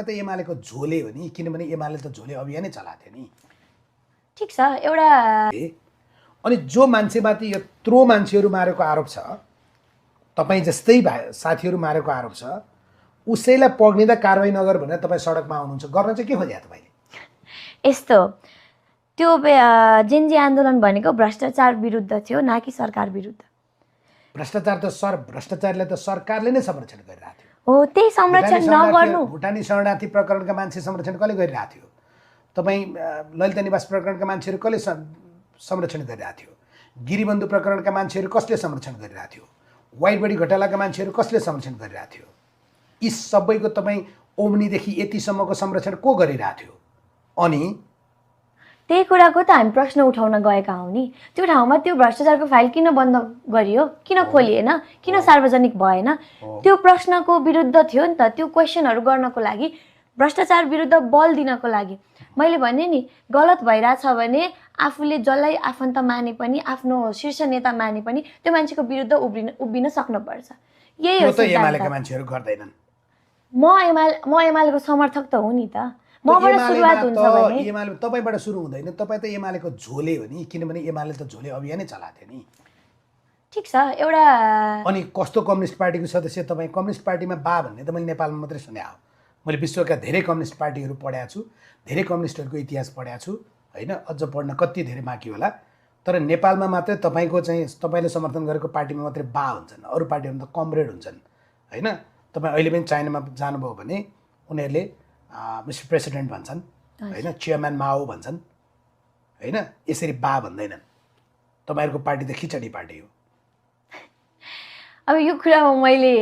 त एमालेको झोले हो नि, किनभने एमाले त झोले अभियानै चलाएको थियो नि। ठिक छ, एउटा अनि जो मान्छेमाथि यत्रो मान्छेहरू मारेको आरोप छ, तपाईँ जस्तै साथीहरू मारेको आरोप छ, उसैलाई पक्रिँदा कारवाही नगर भनेर तपाईँ सडकमा आउनुहुन्छ, गर्न चाहिँ के खोज्या तपाईँले? यस्तो त्यो जेनजी आन्दोलन भनेको भ्रष्टाचार विरुद्ध थियो, न कि सरकार विरुद्ध। भ्रष्टाचारलाई त सरकारले नै संरक्षण गरिरहेको थियो। हो, त्यही संरक्षण नगर्नु। भुटानी शरणार्थी प्रकरणका मान्छे संरक्षण कसले गरिरहेको थियो? तपाईँ ललिता निवास प्रकरणका मान्छेहरू कसले संरक्षण गरिरहेको थियो? गिरिबन्धु प्रकरणका मान्छेहरू कसले संरक्षण गरिरहेको थियो? वाइट बडी घोटालाका मान्छेहरू कसले संरक्षण गरिरहेको थियो? यी सबैको तपाईँ ओम्नीदेखि यतिसम्मको संरक्षण को गरिरहेको थियो? अनि त्यही कुराको त हामी प्रश्न उठाउन गएका हौँ नि। त्यो ठाउँमा त्यो भ्रष्टाचारको फाइल किन बन्द गरियो, किन खोलिएन, किन सार्वजनिक भएन? त्यो प्रश्नको विरुद्ध थियो नि त। त्यो क्वेसनहरू गर्नको लागि, भ्रष्टाचार विरुद्ध बल दिनको लागि। मैले भने नि, गलत भइरहेछ भने आफूले जसलाई आफन्त माने पनि, आफ्नो शीर्ष नेता माने पनि त्यो मान्छेको विरुद्ध उभिन सक्नुपर्छ। यही हो त एमालेका मान्छेहरू गर्दैनन्। म एमालेको समर्थक त हो नि त। मबाट सुरुवात हुन्छ भने एमाले तपाईबाट सुरु हुँदैन, तपाईँ त एमालेको झोले हो नि, किनभने एमाले त झोले अभियानै चलाएको थियो नि। ठिक छ, एउटा अनि कस्तो कम्युनिस्ट पार्टीको सदस्य तपाईँ? कम्युनिस्ट पार्टीमा बा भन्ने त मैले नेपालमा मात्रै सुने हो। मैले विश्वका धेरै कम्युनिस्ट पार्टीहरू पढाएको छु, धेरै कम्युनिस्टहरूको इतिहास पढाएको छु होइन, अझ पढ्न कति धेरै बाँकी होला। तर नेपालमा मात्रै तपाईँको चाहिँ तपाईँले समर्थन गरेको पार्टीमा मात्रै बा हुन्छन्, अरू पार्टीहरूमा त कमरेड हुन्छन् होइन। तपाईँ अहिले पनि चाइनामा जानुभयो भने उनीहरूले मिस्टर प्रेसिडेन्ट भन्छन् होइन, चेयरम्यान माओ भन्छन् होइन, यसरी बा भन्दैनन्। तपाईँहरूको पार्टी त खिचडी पार्टी हो। अब यो कुरामा मैले